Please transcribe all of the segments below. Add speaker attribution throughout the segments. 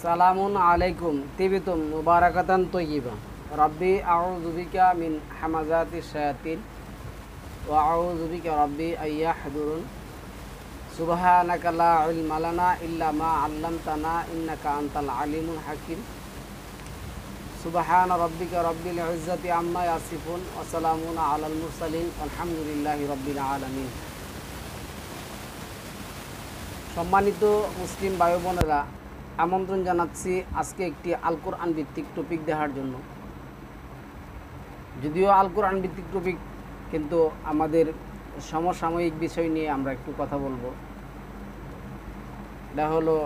Speaker 1: সালামুন আলাইকুম তিবিতুম মুবারাকাতান তয়্যিবা রাব্বি আউযু বিকা মিন হামাযাতিশ শায়াতিন ওয়া আউযু বিকা রাব্বি আইয়াহদুরুন সুবহানাকা লা ইলমা লানা ইল্লা মা 'আল্লামতানা ইন্নাকা আনতাল আলিমুল হাকীম সুবহানা রাব্বিকা রাব্বিল ইজ্জাতি আম্মা ইয়াসিফুন ওয়া সালামুন আলাল মুরসালিন আলহামদুলিল্লাহি রাব্বিল আলামিন। সম্মানিত মুসলিম ভাই বোনেরা, আমন্ত্রণ জানাচ্ছি আজকে একটি আল কোরআন ভিত্তিক টপিক দেখার জন্য। যদিও আল কোরআন ভিত্তিক টপিক, কিন্তু আমাদের সমসাময়িক বিষয় নিয়ে আমরা একটু কথা বলবো। এটা হলো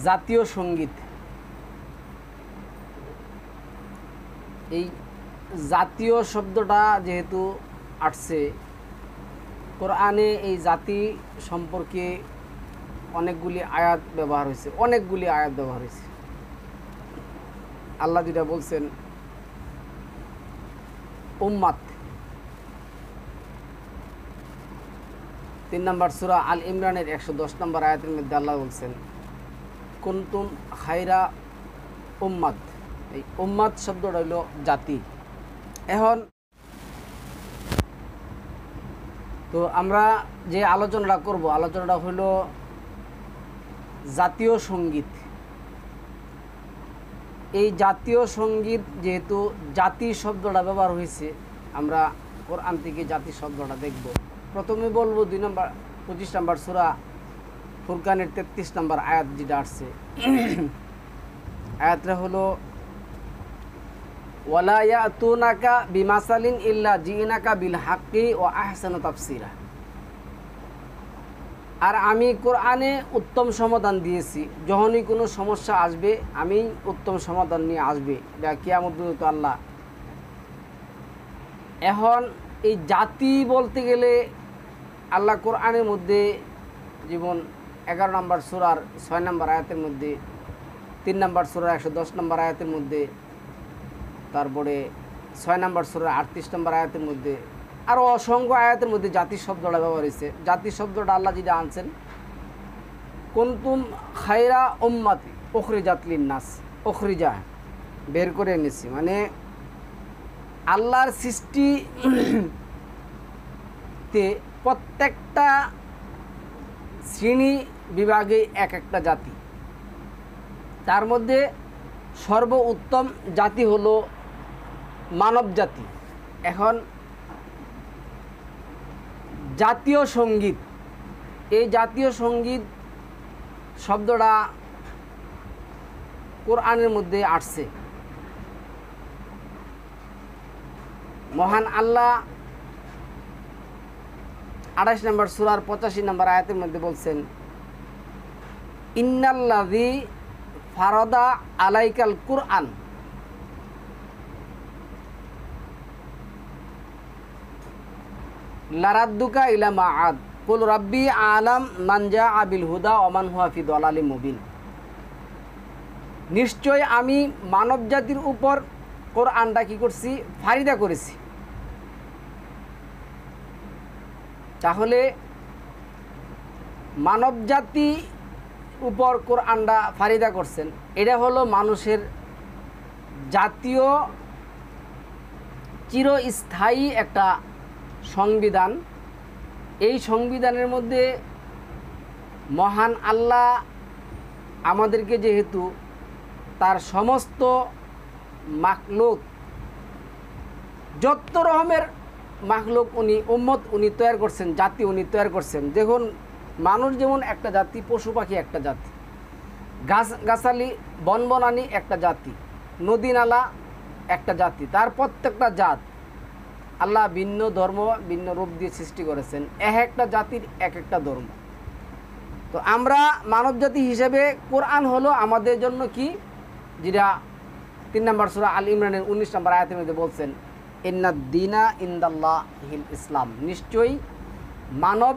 Speaker 1: জাতীয় সঙ্গীত। এই জাতীয় শব্দটা যেহেতু আসছে কোরআনে, এই জাতি সম্পর্কে অনেকগুলি আয়াত ব্যবহার হয়েছে। আল্লাহ যেটা বলছেন উম্মাত, 3 নম্বর সূরা আল ইমরানের 110 নম্বর আয়াতের মধ্যে আল্লাহ বলছেন কুনতুম খায়রা উম্মাত। এই উম্মাত শব্দটা হলো জাতি। এখন তো আমরা যে আলোচনাটা করব, আলোচনাটা হলো জাতীয় সঙ্গীত। এই জাতীয় সঙ্গীত, যেহেতু জাতি শব্দটা ব্যবহার হয়েছে, আমরা কোরআন থেকে জাতি শব্দটা দেখব। প্রথমে বলবো 25 নম্বর সূরা ফুরকানের 33 নম্বর আয়াত যেটা আসছে। আয়াতটা হলো ওয়ালা ইয়াতুনাকা বিমাসালিন ইল্লা জিনাকা বিল হাক্কি ওয়া আহসানু তাফসীরা। আর আমি কোরআনে উত্তম সমাধান দিয়েছি, যখনই কোনো সমস্যা আসবে আমি উত্তম সমাধান নিয়ে আসবে। এটা কিয়ামত পর্যন্ত আল্লাহ। এখন এই জাতি বলতে গেলে আল্লাহ কোরআনের মধ্যে, যেমন 11 নম্বর সূরার 6 নম্বর আয়াতের মধ্যে, 3 নম্বর সূরার 110 নম্বর আয়াতের মধ্যে, তারপরে 6 নম্বর সূরার 38 নম্বর আয়াতের মধ্যে, আরও অসংখ্য আয়াতের মধ্যে জাতি শব্দটা ব্যবহার হয়েছে। জাতি শব্দটা আল্লাহ যেটা আনছেন কুনতুম খায়রা উম্মাতি উখরিজাত লিন্নাস, উখরিজা বের করে এনেছি, মানে আল্লাহর সৃষ্টিতে প্রত্যেকটা শ্রেণী বিভাগে এক একটা জাতি। তার মধ্যে সর্ব উত্তম জাতি হলো মানব জাতি। এখন জাতীয় সঙ্গীত, এই জাতীয় সঙ্গীত শব্দটা কোরআনের মধ্যে আসছে। মহান আল্লাহ 28 নম্বর সূরার 85 নম্বর আয়াতের মধ্যে বলছেন ইন্নাল্লাযী ফারাদা আলাইকাল কুরআন লারাদ্দুকা ইলা মাআদ কুল রাব্বি আলাম মান জাআ বিল হুদা ওয়া মান হুয়া ফি দালালিম মুবিন। নিশ্চয় আমি মানব জাতির উপর কোরআনটা কি করছি, ফারিদা করেছি। তাহলে মানব জাতি উপর কোরআনটা ফারিদা করছেন, এটা হলো মানুষের জাতীয় চিরস্থায়ী একটা সংবিধান। এই সংবিধানের মধ্যে মহান আল্লাহ আমাদেরকে, যেহেতু তার সমস্ত মাখলুক, যত রকমের মাখলুক উনি উম্মত উনি তৈরি করছেন, জাতি উনি তৈরি করছেন। দেখুন, মানুষ যেমন একটা জাতি, পশু পাখি একটা জাতি, গাছালি বনবনানি একটা জাতি, নদী নালা একটা জাতি। তার প্রত্যেকটা জাত আল্লাহ ভিন্ন ধর্ম ভিন্ন রূপ দিয়ে সৃষ্টি করেছেন, এক একটা জাতির এক একটা ধর্ম। তো আমরা মানব জাতি হিসেবে কোরআন হলো আমাদের জন্য কি, যেটা 3 নম্বর সূরা আল ইমরানের 19 নম্বর আয়াতের মধ্যে বলছেন ইন্নাদ দীনা ইনদাল্লাহিল ইসলাম। নিশ্চয়ই মানব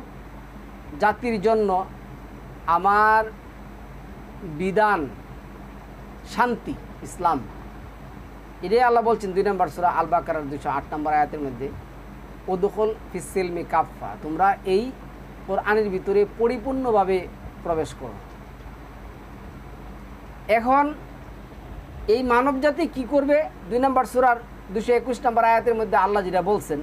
Speaker 1: জাতির জন্য আমার বিধান শান্তি, ইসলাম। এটাই আল্লাহ বলছেন 2 নম্বর সূরা আল বাকারার 208 নম্বর আয়াতের মধ্যে উদখুল ফিস সিলমি কাফা। তোমরা এই কোরআনের ভিতরে পরিপূর্ণভাবে প্রবেশ করো। এখন এই মানব জাতি কী করবে? 2 নম্বর সূরার 221 নম্বর আয়াতের মধ্যে আল্লাহ যেটা বলছেন,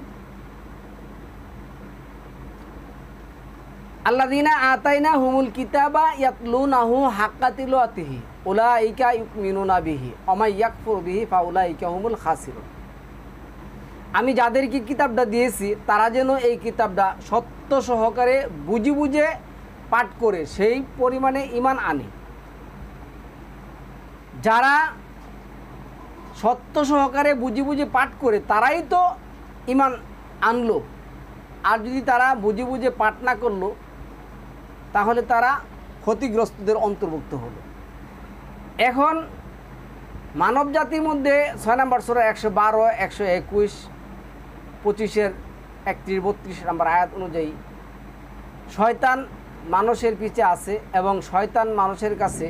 Speaker 1: আল্লাযীনা আতাইনাহুমুল কিতাবা ইয়াতলুনাহু হাক্কা তিলাওয়াতিহি উলাইকা ইউমিনুনা বিহি ওয়া মান ইয়াকফুর বিহি ফাউলাইকা হুমুল খাসিরুন। আমি যাদেরকে কিতাবটা দিয়েছি তারা যেন এই কিতাবটা সত্য সহকারে বুঝে বুঝে পাঠ করে সেই পরিমাণে ঈমান আনে। যারা সত্য সহকারে বুঝে বুঝে পাঠ করে তারাই তো ঈমান আনলো, আর যদি তারা বুঝে বুঝে পাঠ না করলো তাহলে তারা ক্ষতিগ্রস্তদের অন্তর্ভুক্ত হলো। এখন মানব জাতির মধ্যে 6 নম্বর সূরা 112, 121, 25, 31, 32 নম্বর আয়াত অনুযায়ী শয়তান মানুষের পিছে আছে এবং শয়তান মানুষের কাছে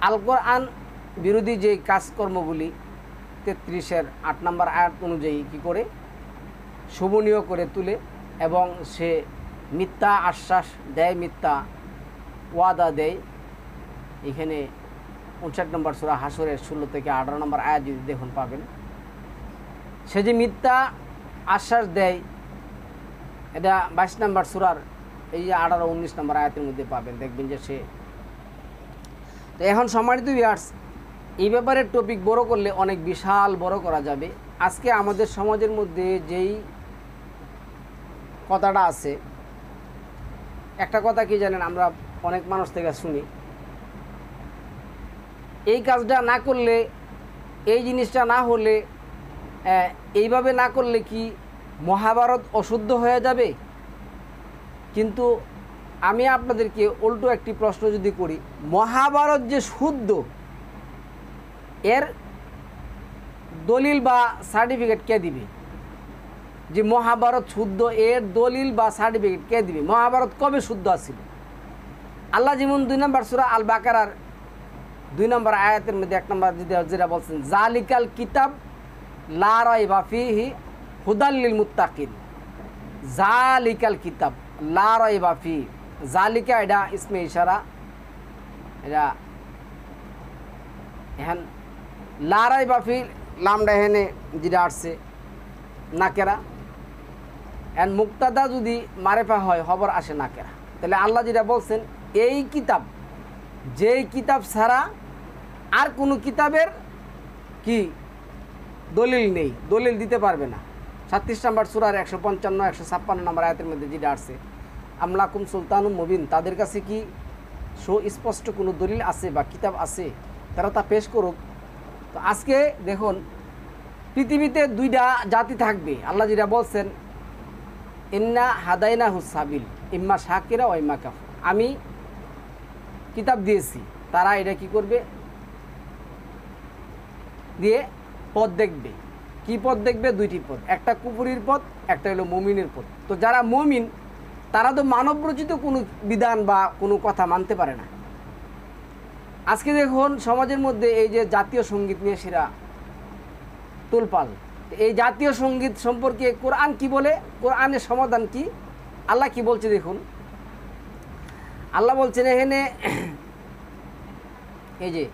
Speaker 1: আল কোরআন বিরোধী যে কাজকর্মগুলি 33-এর 8 নম্বর আয়াত অনুযায়ী কী করে শোভনীয় করে তুলে এবং সে মিথ্যা আশ্বাস দেয়, মিথ্যা ওয়াদা দেয়। এখানে 59 নম্বর সূরা হাসরের 16 থেকে 18 নম্বর আয়াত যদি দেখুন পাবেন, সে যে মিথ্যা আশ্বাস দেয় এটা 22 নম্বর সূরার এই যে 18-19 নম্বর আয়াতের মধ্যে পাবেন, দেখবেন যে সে। তো এখন সম্মানিত ভিউয়ার্স, এই ব্যাপারে টপিক বড় করলে অনেক বিশাল বড় করা যাবে। আজকে আমাদের সমাজের মধ্যে যেই কথাটা আছে, একটা কথা কি জানেন, আমরা অনেক মানুষ থেকে শুনি এই কাজটা না করলে, এই জিনিসটা না হলে, এইভাবে না করলে কি মহাভারত অশুদ্ধ হয়ে যাবে? কিন্তু আমি আপনাদেরকে উল্টো একটি প্রশ্ন যদি করি, মহাভারত যে শুদ্ধ এর দলিল বা সার্টিফিকেট কে দিবে? যে মহাভারত শুদ্ধ এর দলিল বা সার্টিফিকেট কে দিবে? মহাভারত কবে শুদ্ধ আছিল? আল্লাহ যেমন 2 নম্বর সূরা আল বাকারার 2 নম্বর আয়াতের মধ্যে 1 নম্বর যেটা বলছেন, জালিকাল কিতাব লা রাইবা ফিহি হুদাল লিল মুত্তাকিন। জালিকাল কিতাব লা রাইবা ফিহি, জালিকা এটা ইসমে ইশারা, এটা এখন লা রাইবা ফিহি লামডা হেনে যেটা আসছে নাকেরা, এন্ড মুক্তাদা যদি মারেফা হয় খবর আসে নাকেরা। তাহলে আল্লাহ যেটা বলছেন, এই কিতাব, যেই কিতাব ছাড়া আর কোনো কিতাবের কি দলিল নেই, দলিল দিতে পারবে না। 36 নম্বর সূরার 155, 156 নম্বর আয়াতের মধ্যে যেটা আসছে, আমলাকুম সুলতানুম মুবিন, তাদের কাছে কি সুস্পষ্ট কোনো দলিল আছে বা কিতাব আছে, তারা তা পেশ করুক। তো আজকে দেখুন পৃথিবীতে 2টা জাতি থাকবে। আল্লাহ যেটা বলছেন, ইন্না হাদাইনা হুসাবিল ইম্মা শাকিরা ও ইম্মা কাফুর, আমি কিতাব দিয়েছি, তারা এটা কি করবে? দিয়ে পথ দেখবে। কি পথ দেখবে? 2টি পথ, একটা কুফরির পথ, একটা হলো মুমিনের পথ। তো যারা মুমিন তারা তো মানবরচিত কোনো বিধান বা কোনো কথা মানতে পারে না। আজকে দেখুন সমাজের মধ্যে এই যে জাতীয় সঙ্গীত নিয়ে সেরা তোলপাল, এই জাতীয় সঙ্গীত সম্পর্কে কোরআন কি বলে, কোরআনের সমাধান কি, আল্লাহ কি বলছে দেখুন। আল্লাহ বলছেন এখানে, এই যে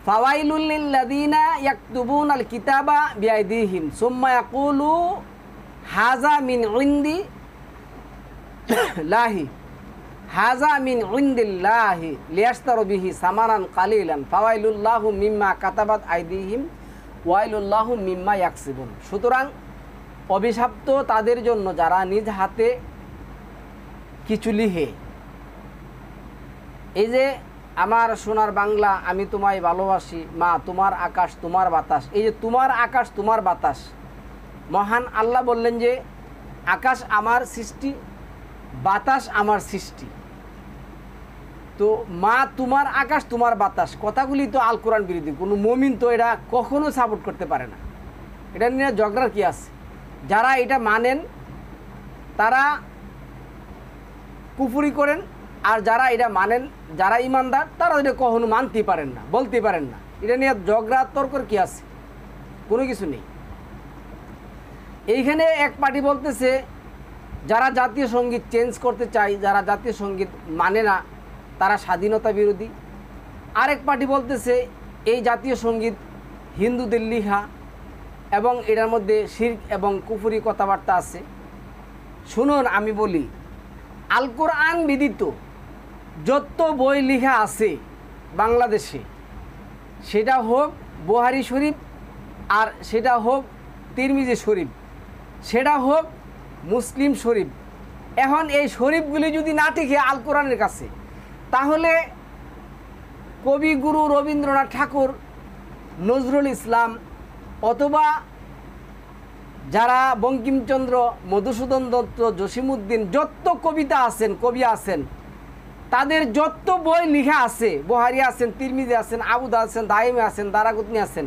Speaker 1: ফাওয়াইলুল লিল্লাযিনা ইয়াকতুবুনাল কিতাবা বিআইদিহিম সুম্মা ইয়াকুলু হাযা মিন ইনদি লাহি হাযা মিন ইনদিল্লাহি লিয়াশতারু বিহি সামানান কালিলান ফাওয়াইলুল্লাহু মিম্মা কাতাবাত আইদিহিম ওয়াইলুল্লাহু মিম্মা ইয়াকসিবুন। সুতরাং অভিশপ্ত তাদের জন্য যারা নিজ হাতে কিছু লিখে। এই যে আমার সোনার বাংলা, আমি তোমায় ভালোবাসি, মা তোমার আকাশ তোমার বাতাস, এই যে তোমার আকাশ তোমার বাতাস, মহান আল্লাহ বললেন যে আকাশ আমার সৃষ্টি, বাতাস আমার সৃষ্টি। তো মা তোমার আকাশ তোমার বাতাস কথাগুলি তো আল কোরআন বিরোধী, কোনো মুমিন তো এটা কখনো সাপোর্ট করতে পারে না। এটা নিয়ে ঝগড়ার কি আছে? যারা এটা মানেন তারা কুফরি করেন, আর যারা এটা মানেন, যারা ইমানদার, তারা এটা কখনো মানতেই পারেন না, বলতে পারেন না। এটা নিয়ে ঝগড়া তর্কর কি আছে? কোনো কিছু নেই। এইখানে এক পার্টি বলতেছে যারা জাতীয় সঙ্গীত চেঞ্জ করতে চায়, যারা জাতীয় সঙ্গীত মানে না, তারা স্বাধীনতা বিরোধী। আরেক পার্টি বলতেছে এই জাতীয় সঙ্গীত হিন্দুদের লিখা এবং এটার মধ্যে শিরক এবং কুফরি কথাবার্তা আছে। শুনুন, আমি বলি, আল কোরআন বিদিত যত বই লেখা আছে বাংলাদেশে, সেটা হোক বুখারী শরীফ, আর সেটা হোক তিরমিজি শরীফ, সেটা হোক মুসলিম শরীফ, এখন এই শরীফগুলি যদি না টিকে আল কোরআনের কাছে, তাহলে কবিগুরু রবীন্দ্রনাথ ঠাকুর, নজরুল ইসলাম, অথবা যারা বঙ্কিমচন্দ্র, মধুসূদন দত্ত, জসিমউদ্দিন, যত কবিতা আছেন, কবি আছেন, তাদের যত বই লেখা আছে, বুখারী আছেন, তিরমিজি আছেন, আবু দাউদ আছেন, দাইমি আছেন, দারাকুতনি আছেন,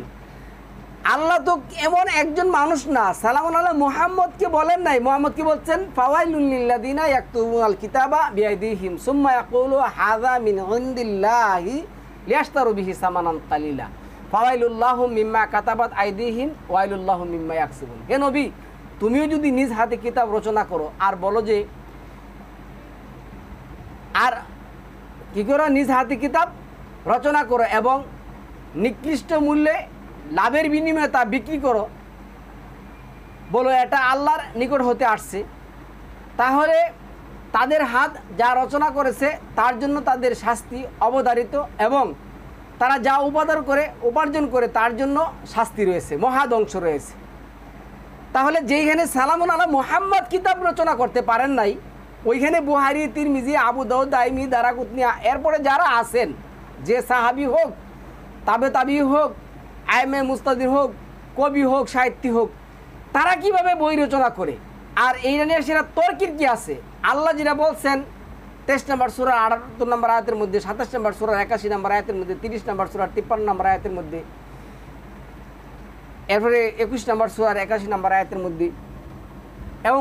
Speaker 1: আল্লাহ তো এমন একজন মানুষ না, সালামুন আলা মুহাম্মদকে বলেন নাই। মুহাম্মদকে বলছেন ফাওয়াইলুল লিল্লাযিনা ইয়াকতুবুনাল কিতাবা বিআইদিহিম সুম্মা ইয়াকুলু হাযা মিন ইনদিল্লাহি লিয়াশতারু বিহি সামানান কালিলা ফাওয়াইলুল লাহুম মিম্মা কাতাবাত আইদিহিম ওয়াইলুল লাহুম মিম্মা ইয়াকসিবুন। হে নবী, তুমিও যদি নিজ হাতে কিতাব রচনা করো আর বলো যে, আর কি করো, নিজ হাতে কিতাব রচনা করো এবং নিকৃষ্ট মূল্যে লাভের বিনিময়ে তা বিক্রি করো, বলো এটা আল্লাহর নিকট হতে আসছে, তাহলে তাদের হাত যা রচনা করেছে তার জন্য তাদের শাস্তি অবধারিত, এবং তারা যা উপার্জন করে তার জন্য শাস্তি রয়েছে, মহাদংশ রয়েছে। তাহলে যেইখানে সালামুন আলা মুহাম্মদ কিতাব রচনা করতে পারেন নাই, ওইখানে বুখারী, তিরমিজি, আবু দাউদ, দাইমি, দারাকুতনি, এরপরে যারা আছেন, যে সাহাবী হোক, তাবি হোক, আইমে মুস্তাদির হোক, কবি হোক, সাহিত্যিক হোক, তারা কিভাবে বই রচনা করে? আর এই নিয়ে সেটা তর্কের কি আছে? আল্লাহ যেটা বলছেন 23 নম্বর সূরা 78 নম্বর আয়াতের মধ্যে, 27 নম্বর সূরা 81 নম্বর আয়াতের মধ্যে, 30 নম্বর সূরা 53 নম্বর আয়াতের মধ্যে, এরপরে 21 নম্বর সূরা 81 নম্বর আয়াতের মধ্যে, এবং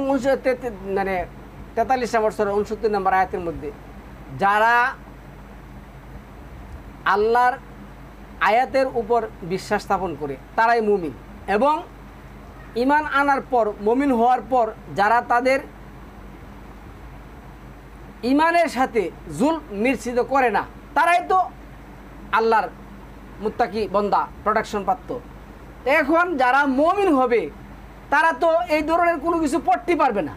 Speaker 1: 43 নম্বর সূরা 69 নম্বর আয়াতের মধ্যে, যারা আল্লাহর আয়াতের উপর বিশ্বাস স্থাপন করে তারাই মুমিন, এবং ঈমান আনার পর, মুমিন হওয়ার পর যারা তাদের ঈমানের সাথে জুলম মিশ্রিত করে না, তারাই তো আল্লাহর মুত্তাকি বান্দা, প্রোটেকশন প্রাপ্ত। এখন যারা মুমিন হবে তারা তো এই ধরনের কোনো কিছু পড়তে পারবে না।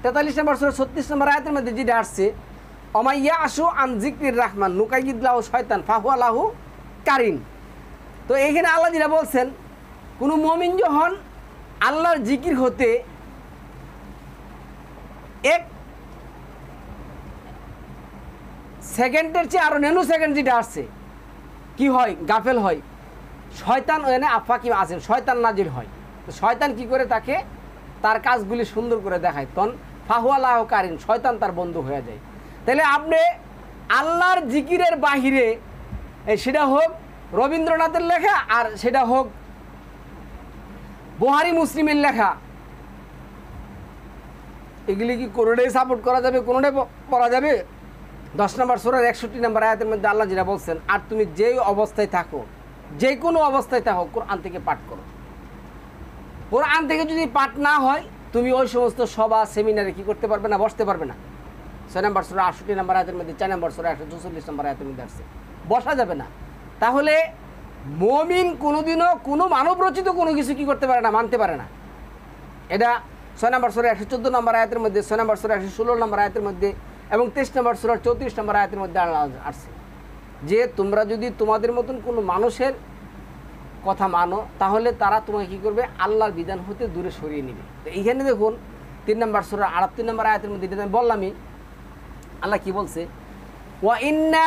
Speaker 1: 43 নম্বর সূরা 36 নম্বর আয়াতের মধ্যে যেটা আসছে, অমাইয়া আশু আন যিকরির রাহমান নুকাইয়িদ লাহু শয়তান ফাহুয়া লাহু কারিন। তো এইখানে আল্লাহ যেটা বলছেন, কোনো মুমিন যখন আল্লাহর জিকির হতে এক সেকেন্ডের চেয়ে আরো ন্যানো সেকেন্ড যেটা আসছে, কি হয়, গাফেল হয়, শয়তান ওখানে আফাকি আছেন, শয়তান নাজিল হয়। তো শয়তান কি করে তাকে তার কাজগুলি সুন্দর করে দেখায়, তখন ফাহুয়া লাহু কারিন, শয়তান তার বন্ধু হয়ে যায়। তাহলে আপনি আল্লাহর জিকিরের বাহিরে, সেটা হোক রবীন্দ্রনাথের লেখা আর সেটা হোক বুখারী মুসলিমের লেখা, এগুলি কি কোনোটাই সাপোর্ট করা যাবে? কোনোটাই পড়া যাবে? 10 নম্বর সূরার 61 নম্বর আয়াতের মধ্যে আল্লাহ যেটা বলছেন, আর তুমি যেই অবস্থায় থাকো, যে কোনো অবস্থায় থাকো, কোরআন থেকে পাঠ করো। কোরআন থেকে যদি পাঠ না হয়, তুমি ওই সমস্ত সভা সেমিনারে কি করতে পারবে না, বসতে পারবে না। 6 নম্বর সূরা 68 নম্বর আয়াতের মধ্যে, 4 নম্বর সূরা 144 নম্বর আয়াতের মধ্যে আসছে, বসা যাবে না। তাহলে মুমিন কোনোদিনও কোনো মানব রচিত কোনো কিছু কি করতে পারে না, মানতে পারে না। এটা 6 নম্বর সূরা 114 নম্বর আয়াতের মধ্যে, 6 নম্বর সূরা 116 নম্বর আয়াতের মধ্যে, এবং 23 নম্বর সূরা 34 নম্বর আয়াতের মধ্যে আসছে যে তোমরা যদি তোমাদের মতন কোনো মানুষের কথা মানো, তাহলে তারা তোমাকে কি করবে, আল্লাহর বিধান হতে দূরে সরিয়ে নেবে। তো এইখানে দেখুন 3 নম্বর সূরা 38 নম্বর আয়াতের মধ্যে, এটা আমি বললামই, আল্লাহ কি বলছে, ওয়া ইন্না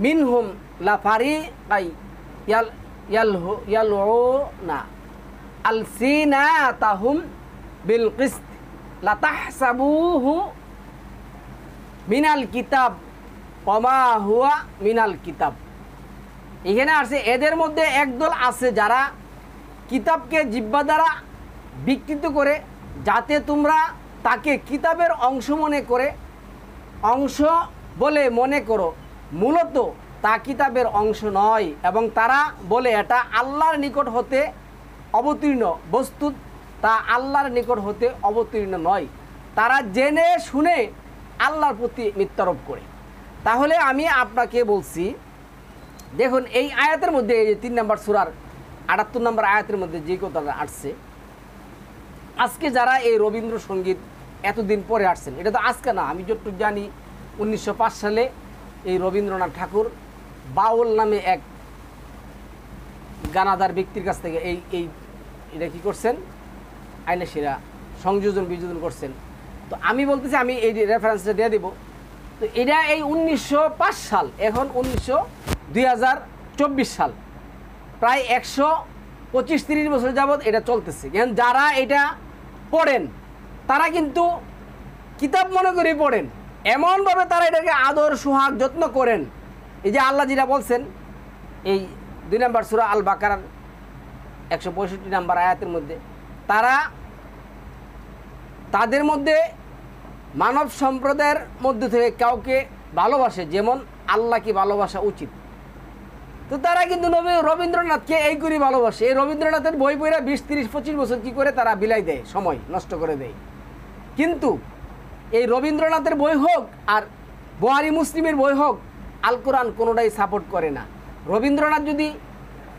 Speaker 1: মিনহুম লা ফারিকাই ইয়ালউনা আলসিনাতাহুম বিল কিসত লা তাহসাবুহু মিনাল কিতাব ওয়া মা হুয়া মিনাল কিতাব। এখানে আছে এদের মধ্যে একদল আছে যারা কিতাবকে জিহ্বা দ্বারা বিকৃত করে, যাতে তোমরা তাকে কিতাবের অংশ বলে মনে করো, মূলত তা কিতাবের অংশ নয়, এবং তারা বলে এটা আল্লাহর নিকট হতে অবতীর্ণ, বস্তুত তা আল্লাহর নিকট হতে অবতীর্ণ নয়। তারা জেনে শুনে আল্লাহর প্রতি মিথ্যারোপ করে। তাহলে আমি আপনাকে বলছি, দেখুন এই আয়াতের মধ্যে, এই যে 3 নম্বর সূরার 78 নম্বর আয়াতের মধ্যে যে কথাটা আসছে, আজকে যারা এই রবীন্দ্রসঙ্গীত এতদিন পরে আসছেন, এটা তো আজকে না, আমি যতটুকু জানি 1905 সালে এই রবীন্দ্রনাথ ঠাকুর বাউল নামে এক গানাদার ব্যক্তির কাছ থেকে এটা কী করছেন, আইনে সেরা সংযোজন বিযোজন করছেন। তো আমি বলতেছি, আমি এই রেফারেন্সটা দিয়ে দেব। তো এটা এই 1905 সাল, এখন 2024 সাল, প্রায় 125-30 বছর যাবৎ এটা চলতেছে। এখন যারা এটা পড়েন তারা কিন্তু কিতাব মনে করে পড়েন, এমনভাবে তারা এটাকে আদর সোহাগ যত্ন করেন। এই যে আল্লাহ যেটা বলছেন এই 2 নম্বর সূরা আল বাকারার 165 নম্বর আয়াতের মধ্যে, তাদের মধ্যে মানব সম্প্রদায়ের মধ্যে থেকে কাউকে ভালোবাসে যেমন আল্লাহকে ভালোবাসা উচিত। তো তারা কিন্তু রবীন্দ্রনাথকে এই করে ভালোবাসে। এই রবীন্দ্রনাথের বই পড়ে 20-30-25 বছর কী করে তারা বিলাই দেয়, সময় নষ্ট করে দেয়। কিন্তু এই রবীন্দ্রনাথের বই হোক আর বুহারি মুসলিমের বই হোক, আল কোরআন কোনোটাই সাপোর্ট করে না। রবীন্দ্রনাথ যদি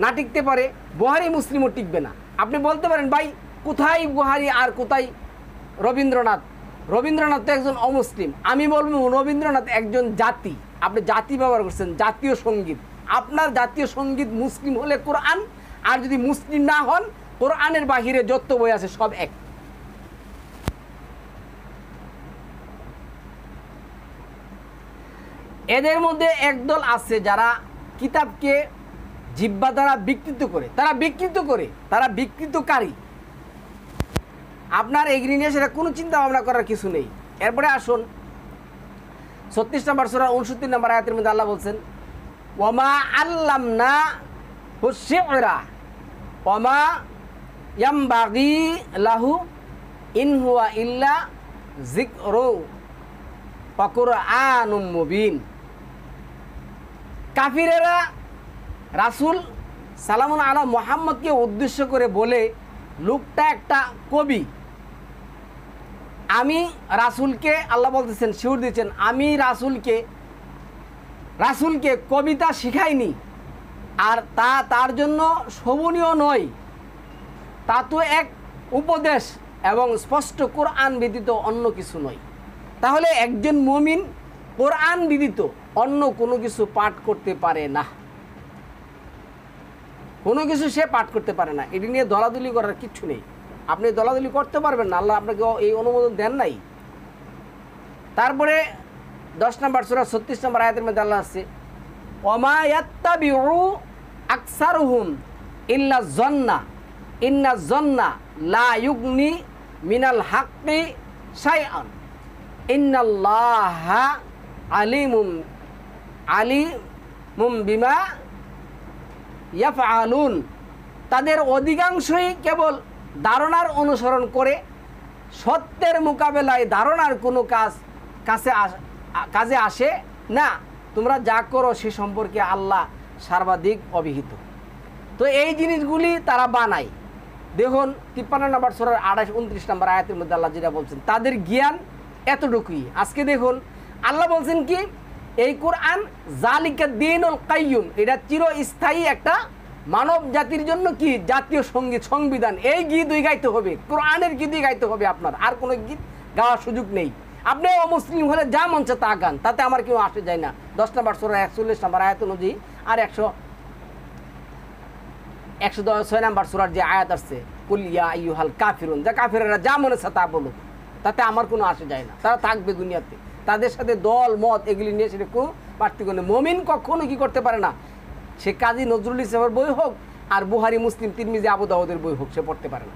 Speaker 1: না টিকতে পারে, বুহারি মুসলিমও টিকবে না। আপনি বলতে পারেন ভাই কোথায় বুহারি আর কোথায় রবীন্দ্রনাথ? রবীন্দ্রনাথ তো একজন অমুসলিম। আমি বলবো রবীন্দ্রনাথ একজন জাতি। আপনি জাতি ব্যবহার করছেন, জাতীয় সঙ্গীত। আপনার জাতীয় সঙ্গীত মুসলিম হলে কোরআন, আর যদি মুসলিম না হন কোরআনের বাহিরে যত বই আছে সব এক। এদের মধ্যে একদল আছে যারা কিতাবকে জিহ্বা দ্বারা বিকৃত করে, তারা বিকৃতকারী। আপনার এগ্রি নিয়ে সেটা কোনো চিন্তা ভাবনা করার কিছু নেই। এরপরে আসুন 36 নম্বর সূরা 69 নম্বর আয়াতের মধ্যে আল্লাহ বলছেন, ওয়ামা আল্লামনা হুশিরা ওয়ামা ইয়ামবাগি লাহু ইন হুয়া ইল্লা যিকরু ওয়া কুরআনুম মুবিন। কাফিরেরা রাসূল সালামুন আলা মুহাম্মদকে উদ্দেশ্য করে বলে, লোকটা একটা কবি। আমি রাসূলকে, আল্লাহ বলতেছেন, শিউর দিচ্ছেন, আমি রাসূলকে কবিতা শিখাইনি, আর তার জন্য শোভনীয় নয়। তা তো এক উপদেশ এবং স্পষ্ট কোরআন ব্যতীত অন্য কিছু নয়। তাহলে একজন মুমিন কোরআন ব্যতীত অন্য কোনো কিছু পাঠ করতে পারে না, কোনো কিছু সে পাঠ করতে পারে না। এটি নিয়ে দলাদলি করার কিচ্ছু নেই। আপনি দলাদলি করতে পারবেন না, আল্লাহ আপনাকে এই অনুমোদন দেন নাই। তারপরে 10 নম্বর সূরা 36 নম্বর আয়াতের মধ্যে আল্লাহ আছে, ওমা ইয়াত্তাবিউ আকসারুহুম ইল্লা যন্না ইন্না যন্না লা ইউগনি মিনাল হাক্কি শাইআন ইন্নাল্লাহা আলিমুম বিমা ইয়াফআলুন। তাদের অধিকাংশই কেবল ধারণার অনুসরণ করে, সত্যের মোকাবেলায় ধারণার কোনো কাজে আসে না। তোমরা যা করো সে সম্পর্কে আল্লাহ সর্বাধিক অবিহিত। তো এই জিনিসগুলি তারা বানায়। দেখুন 53 নম্বর সূরার 28-29 নম্বর আয়াতের মধ্যে আল্লাহ যেটা বলছেন, তাদের জ্ঞান এতটুকুই। আজকে দেখুন আল্লাহ বলছেন কি, এই কোরআন জালিকা দীনুল কাইয়ুম, এটা চিরস্থায়ী একটা মানব জাতির জন্য কি জাতীয় সঙ্গীত, সংবিধান। এই গীতই গাইতে হবে, কোরআনের গীতই গাইতে হবে আপনার, আর কোনো গীত গাওয়ার সুযোগ নেই। আপনি অমুসলিম হলে যা মঞ্চে তা গান, তাতে আমার কেউ আসে যায় না। 10 নম্বর সূরা 41 নম্বর আয়াত অনুযায়ী, আর 106 নম্বর সূরার যে আয়াত আসছে, কুল ইয়া আইয়ুহাল কাফিরুন, যা কাফিরেরা যা মনে আছে তা বলুক, তাতে আমার কোনো আসে যায় না। তারা থাকবে দুনিয়াতে, তাদের সাথে দল মত এগুলি নিয়ে সেটা কোনো পার্থক্য নেই। মুমিন কখনো কি করতে পারে না, সে কাজী নজরুল ইসলামের বই হোক আর বুহারি মুসলিম তিরমিজি আবু দাউদের বই হোক, সে পড়তে পারে না,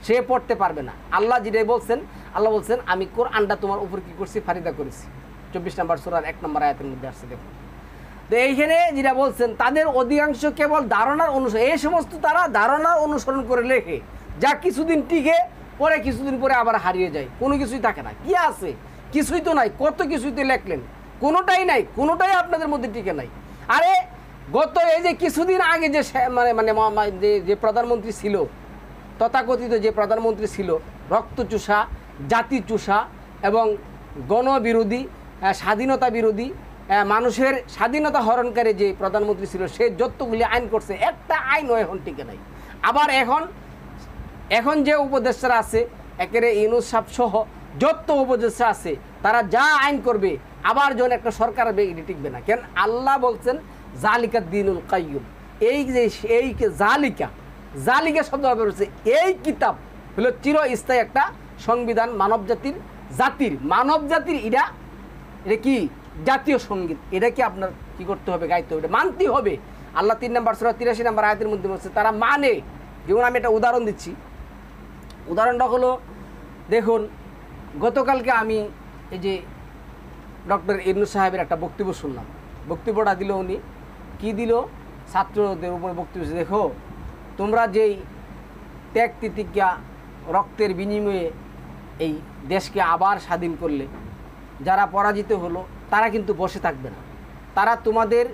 Speaker 1: সে পড়তে পারবে না। আল্লাহ যেটাই বলছেন, আল্লাহ বলছেন আমি কোরআনটা তোমার উপর কি করছি, ফারিদা করেছি। 24 নম্বর সূরার 1 নম্বর আয়াতের মধ্যে আসছে। দেখুন তো এইখানে যেটা বলছেন, তাদের অধিকাংশ কেবল ধারণার অনুসরণ, এই সমস্ত তারা ধারণার অনুসরণ করে লেখে, যা কিছুদিন টিকে, পরে কিছুদিন পরে আবার হারিয়ে যায়, কোনো কিছুই থাকে না। কি আছে? কিছুই তো নাই। কত কিছুই তো লেখলেন, কোনোটাই নাই, কোনোটাই আপনাদের মধ্যে টিকে নাই। আরে গত এই যে কিছুদিন আগে যে যে প্রধানমন্ত্রী ছিল, তথাকথিত যে প্রধানমন্ত্রী ছিল, রক্তচোষা জাতি চুষা এবং গণবিরোধী, স্বাধীনতা বিরোধী, মানুষের স্বাধীনতা হরণকারী যে প্রধানমন্ত্রী ছিল সে যতগুলি আইন করছে, একটা আইনও এখন টিকে নাই। আবার এখন যে উপদেষ্টারা আছে, একেবারে ইউনূস সাহেব সহ যত উপদেষ্টা আছে, তারা যা আইন করবে আবার যখন একটা সরকার হবে এটি টিকবে না। কেন আল্লাহ বলছেন জালিকা দ্বীনুল কাইয়্যুম, এই জালিকা শব্দ ব্যবহার হচ্ছে, এই কিতাব হলো চিরস্থায়ী একটা সংবিধান, মানব জাতির এটা কি জাতীয় সঙ্গীত, এটা কি আপনার কি করতে হবে, গাইতে হবে, মানতে হবে। আল্লাহ 3 নম্বর সূরা 83 নম্বর আয়াতের মধ্যে বলছে তারা মানে। যেমন আমি একটা উদাহরণ দিচ্ছি, উদাহরণটা হলো, দেখুন গতকালকে আমি এই যে ডক্টর ইউনূস সাহেবের একটা বক্তব্য শুনলাম। বক্তব্যটা দিল উনি কি দিল, ছাত্রদের উপর বক্তব্য, দেখো তোমরা যেই ত্যাগ তিতিজ্ঞা রক্তের বিনিময়ে এই দেশকে আবার স্বাধীন করলে, যারা পরাজিত হলো তারা কিন্তু বসে থাকবে না, তারা তোমাদের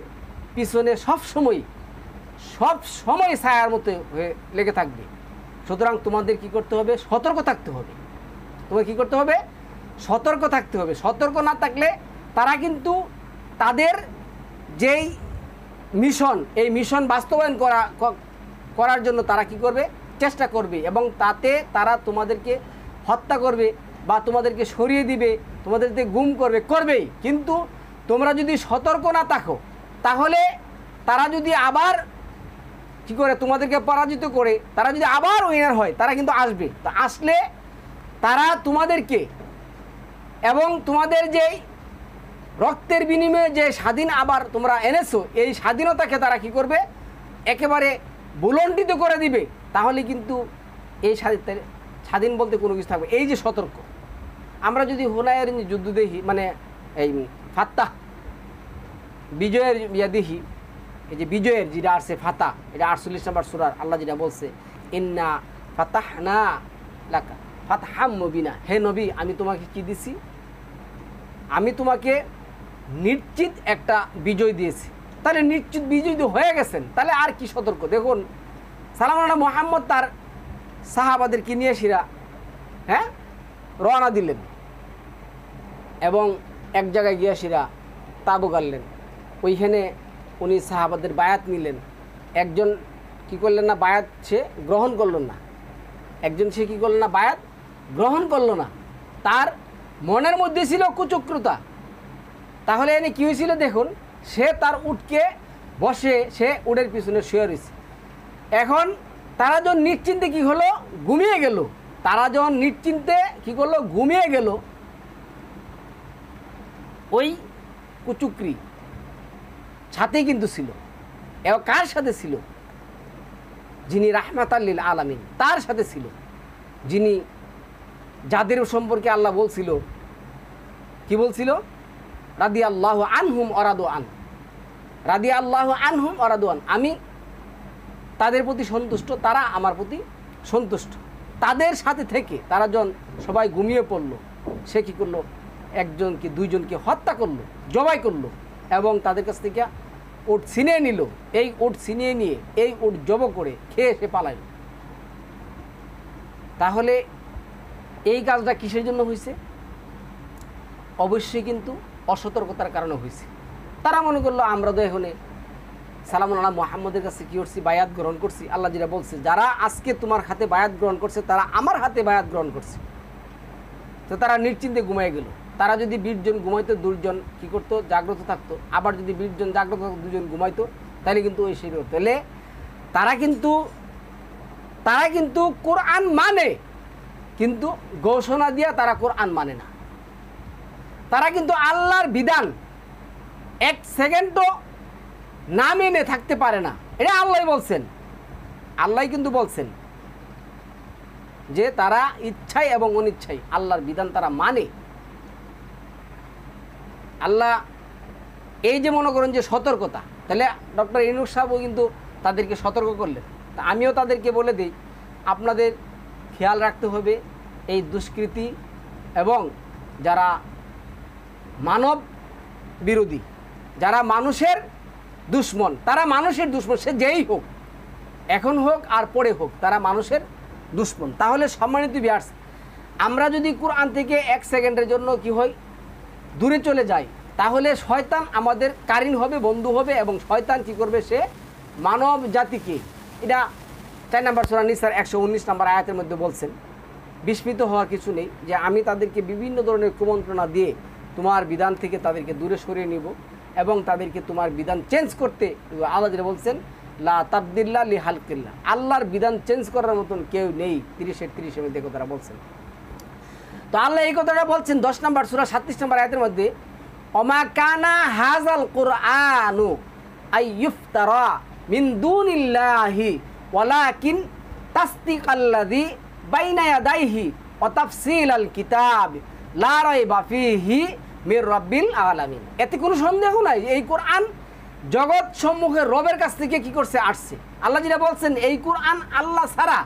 Speaker 1: পিছনে সব সময় ছায়ার মতো হয়ে লেগে থাকবে। সুতরাং তোমাদের কি করতে হবে, সতর্ক থাকতে হবে। তোমাকে কি করতে হবে, সতর্ক থাকতে হবে। সতর্ক না থাকলে তারা কিন্তু তাদের যেই মিশন, এই মিশন বাস্তবায়ন করার জন্য তারা কি করবে, চেষ্টা করবে, এবং তাতে তারা তোমাদেরকে হত্যা করবে বা তোমাদেরকে সরিয়ে দিবে, তোমাদেরকে গুম করবেই। কিন্তু তোমরা যদি সতর্ক না থাকো, তাহলে তারা যদি আবার কি করে তোমাদেরকে পরাজিত করে, তারা যদি আবার উইনার হয়, তারা কিন্তু আসবে। তো আসলে তারা তোমাদেরকে এবং তোমাদের যেই রক্তের বিনিময়ে যে স্বাধীন আবার তোমরা এনেছো, এই স্বাধীনতাকে তারা কি করবে, একেবারে বুলণ্ডিত করে দিবে। তাহলে কিন্তু এই স্বাধীন বলতে কোনো কিছু থাকবে। এই যে সতর্ক, আমরা যদি হুনাইনের যুদ্ধ দেখি, মানে এই ফাত্তাহ বিজয়ের দেখি, এই যে বিজয়ের যেটা আসছে ফাতা, এটা 48 নম্বর সূরার আল্লাহ যেটা বলছে, ইন্না ফাতাহনা লাকা ফাতহাম মুবিনা, হে নবী আমি তোমাকে কি দিছি, আমি তোমাকে নিশ্চিত একটা বিজয় দিয়েছি। তাহলে নিশ্চিত বিজয় হয়ে গেছেন, তাহলে আর কি সতর্ক। দেখুন সালামুল্লাহ মুহাম্মদ তার সাহাবাদেরকে নিয়ে রওনা দিলেন এবং এক জায়গায় গিয়ে তাবু গাড়লেন। ওইখানে উনি সাহাবাদের বায়াত নিলেন। একজন কি করলেন না, বায়াত সে গ্রহণ করলেন না। একজন সে কি করলেন না, বায়াত গ্রহণ করল না। তার মনের মধ্যে ছিল কুচক্রতা। তাহলে এনে কী হয়েছিল দেখুন, সে তার উটকে বসে সে উটের পিছনে শুয়ে রয়েছে। এখন তারা যখন নিশ্চিন্তে কি হলো, ঘুমিয়ে গেল। তারা যখন নিশ্চিন্তে কি করলো, ঘুমিয়ে গেল, ওই কুচুকরি সাথেই কিন্তু ছিল। এবং কার সাথে ছিল, যিনি রাহমাতাল লিল আলামিন তার সাথে ছিল, যিনি যাদের সম্পর্কে আল্লাহ বলছিল, কি বলছিল, রাদিয়াল্লাহু আনহুম ওয়ারাদু আন, রাদিয়াল্লাহু আনহুম ওয়ারাদু আন, আমি তাদের প্রতি সন্তুষ্ট, তারা আমার প্রতি সন্তুষ্ট। তাদের সাথে থেকে তারা যখন সবাই ঘুমিয়ে পড়লো, সে কী করলো, একজনকে দুইজনকে হত্যা করলো, জবাই করলো, এবং তাদের কাছ থেকে উট ছিনিয়ে নিল। এই উট ছিনিয়ে নিয়ে এই উট জব করে খেয়ে সে পালাইল। তাহলে এই কাজটা কিসের জন্য হয়েছে? অবশ্যই কিন্তু অসতর্কতার কারণে হয়েছে। তারা মনে করলো আমরা তো এখানে সালামুল্লাহ মুহাম্মদের কাছে কী করছি, বায়াত গ্রহণ করছি। আল্লাহ যেটা বলছে, যারা আজকে তোমার হাতে বায়াত গ্রহণ করছে তারা আমার হাতে বায়াত গ্রহণ করছে। তো তারা নিশ্চিন্তে ঘুমায় গেল। তারা যদি 20 জন ঘুমাইতো, 2 জন কী করতো, জাগ্রত থাকতো। আবার যদি 20 জন জাগ্রত থাকতো, 2 জন ঘুমাইতো, তাহলে কিন্তু ওই সেই হতো। তাহলে তারা কিন্তু কোরআন মানে, কিন্তু ঘোষণা দিয়া তারা কোরআন মানে না। তারা কিন্তু আল্লাহর বিধান 1 সেকেন্ডও না মেনে থাকতে পারে না। এটা আল্লাহ বলছেন, আল্লাহ কিন্তু বলছেন যে তারা ইচ্ছায় এবং অনিচ্ছায় আল্লাহর বিধান তারা মানে। আল্লাহ এই যে মনে করেন যে সতর্কতা, তাহলে ডক্টর ইউনূস সাহেবও কিন্তু তাদেরকে সতর্ক করলেন। তা আমিও তাদেরকে বলে দিই, আপনাদের খেয়াল রাখতে হবে এই দুষ্কৃতি এবং যারা মানব বিরোধী, যারা মানুষের দুশ্মন, তারা মানুষের দুশ্মন, সে যেই হোক, এখন হোক আর পরে হোক, তারা মানুষের দুশ্মন। তাহলে সম্মানিত ভিউয়ার্স, আমরা যদি কোরআন থেকে 1 সেকেন্ডের জন্য কি হয় দূরে চলে যাই, তাহলে শয়তান আমাদের কারিন হবে, বন্ধু হবে, এবং শয়তান কি করবে, সে মানব জাতিকে, এটা 4 নম্বর সূরা নিসার 119 নম্বর আয়াতের মধ্যে বলছেন। বিস্মিত হওয়ার কিছু নেই যে আমি তাদেরকে বিভিন্ন ধরনের কুমন্ত্রণা দিয়ে তোমার বিধান থেকে তাদেরকে দূরে সরিয়ে নিব এবং তাদেরকে তোমার বিধান চেঞ্জ করতে, আল্লাহ যেটা বলছেন লা তাবদিল্লা লি হালকিল্লাহ, আল্লাহর বিধান চেঞ্জ করার মতন কেউ নেই। 30-30 মধ্যে কথাটা বলছেন। তো আল্লাহ এই কথাটা বলছেন 10 নম্বর সূরা 37 নম্বর আয়াতের মধ্যে, ওমা কানা হাযাল কুরআনু আইয়ুফতারা মিন দুনিল্লাহি ওয়ালাকিন তাসদিকাল্লাযী বাইনা ইয়াদাইহি ওয়া তাফসীলাল কিতাব লা রাইবা ফীহি মির রাব্বিল আলামিন। এতে কোনো সন্দেহ নাই এই কোরআন জগৎ সম্মুখে রবের কাছ থেকে কি করছে, আসছে। আল্লাহ যেটা বলছেন এই কোরআন আল্লাহ ছাড়া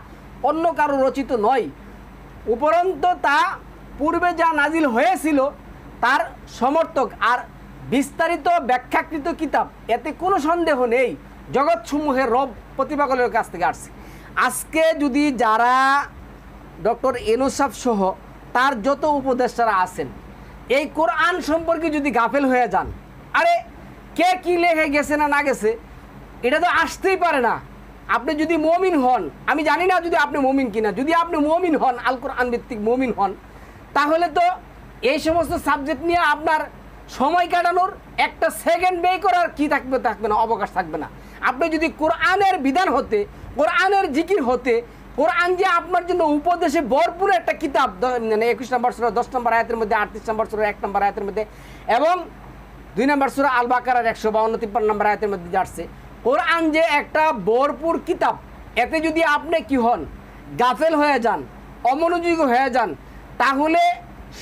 Speaker 1: অন্য কারো রচিত নয়, উপরন্ত তা পূর্বে যা নাজিল হয়েছিল তার সমর্থক আর বিস্তারিত ব্যাখ্যাকৃত কিতাব, এতে কোনো সন্দেহ নেই জগৎ সমূহের রব প্রতিপালকের কাছ থেকে আসছে। আজকে যদি যারা ডক্টর ইউনূস সাহেব সহ তার যত উপদেষ্টারা আছেন এই কোরআন সম্পর্কে যদি গাফেল হয়ে যান, আরে কে কি লেখে গেছে না না গেছে এটা তো আসতেই পারে না। আপনি যদি মুমিন হন, আমি জানি না যদি আপনি মুমিন কিনা, যদি আপনি মুমিন হন, আল কোরআন ভিত্তিক মুমিন হন, তাহলে তো এই সমস্ত সাবজেক্ট নিয়ে আপনার সময় কাটানোর একটা সেকেন্ড ব্যয় করার কি থাকবে না, অবকাশ থাকবে না। আপনি যদি কোরআনের বিধান হতে, কোরআনের জিকির হতে, কোরআন যে আপনার জন্য উপদেশে ভরপুর একটা কিতাব, 21 নম্বর সূরা 10 নম্বর আয়াতের মধ্যে, 38 নম্বর সূরা 1 নম্বর আয়াতের মধ্যে, এবং 2 নম্বর সূরা আল বাকারার 152-53 নম্বর আয়াতের মধ্যে আসছে, কোরআন যে একটা ভরপুর কিতাব, এতে যদি আপনি কি হন, গাফেল হয়ে যান, অমনোযোগী হয়ে যান, তাহলে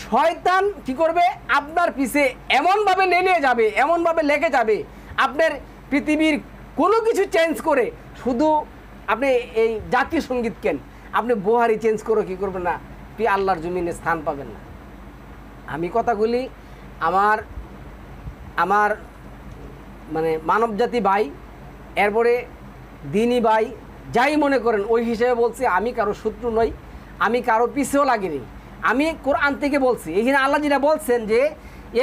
Speaker 1: শয়তান কি করবে, আপনার পিছে এমনভাবে লেলিয়ে যাবে, এমনভাবে লেগে যাবে, আপনার পৃথিবীর কোনো কিছু চেঞ্জ করে, শুধু আপনি এই জাতীয় সঙ্গীত কেন, আপনি বুহারি চেঞ্জ করে কি করবেন না, আল্লাহর জমিনে স্থান পাবেন না। আমি কথাগুলি আমার আমার মানে মানবজাতি ভাই, এরপরে দিনী ভাই, যাই মনে করেন ওই হিসেবে বলছি, আমি কারো শত্রু নই, আমি কারো পিছেও লাগিনি, আমি কোরআন থেকে বলছি। এখানে আল্লাহ যেটা বলছেন যে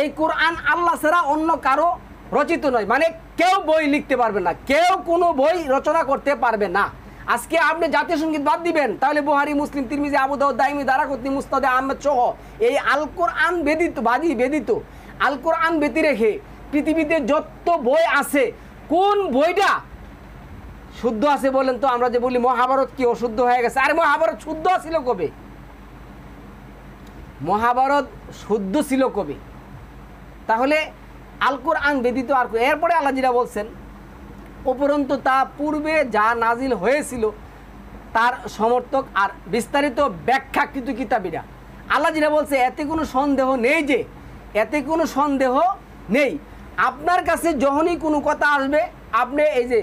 Speaker 1: এই কোরআন আল্লাহ ছাড়া অন্য কারো রচিত নয়, মানে কেউ বই লিখতে পারবে না, কেউ কোনো বই রচনা করতে পারবে না। আজকে আপনি জাতীয় সঙ্গীত বাদ দিবেন, তাহলে বুহারি, মুসলিম, তিরমিজি, আবু দাউদ, দাইমি, দারাকুতনি, মুস্তাদে আহমদ সহ এই আল কোরআন ব্যতীত আল কোরআন ব্যতি রেখে পৃথিবীতে যত বই আছে, কোন বইটা শুদ্ধ আছে বলেন তো? আমরা যে বলি মহাভারত কি অশুদ্ধ হয়ে গেছে, আরে মহাভারত শুদ্ধ ছিল কবে? মহাভারত শুদ্ধ ছিল কবে? তাহলে আল কোরআন ব্যতীত আর, এরপরে আল্লাহ যেটা বলছেন, উপরন্তু তা পূর্বে যা নাজিল হয়েছিল তার সমর্থক আর বিস্তারিত ব্যাখ্যাকৃত কিতাবীরা। আল্লাহ যেটা বলছে এতে কোনো সন্দেহ নেই, যে এতে কোনো সন্দেহ নেই। আপনার কাছে যখনই কোনো কথা আসবে, আপনি এই যে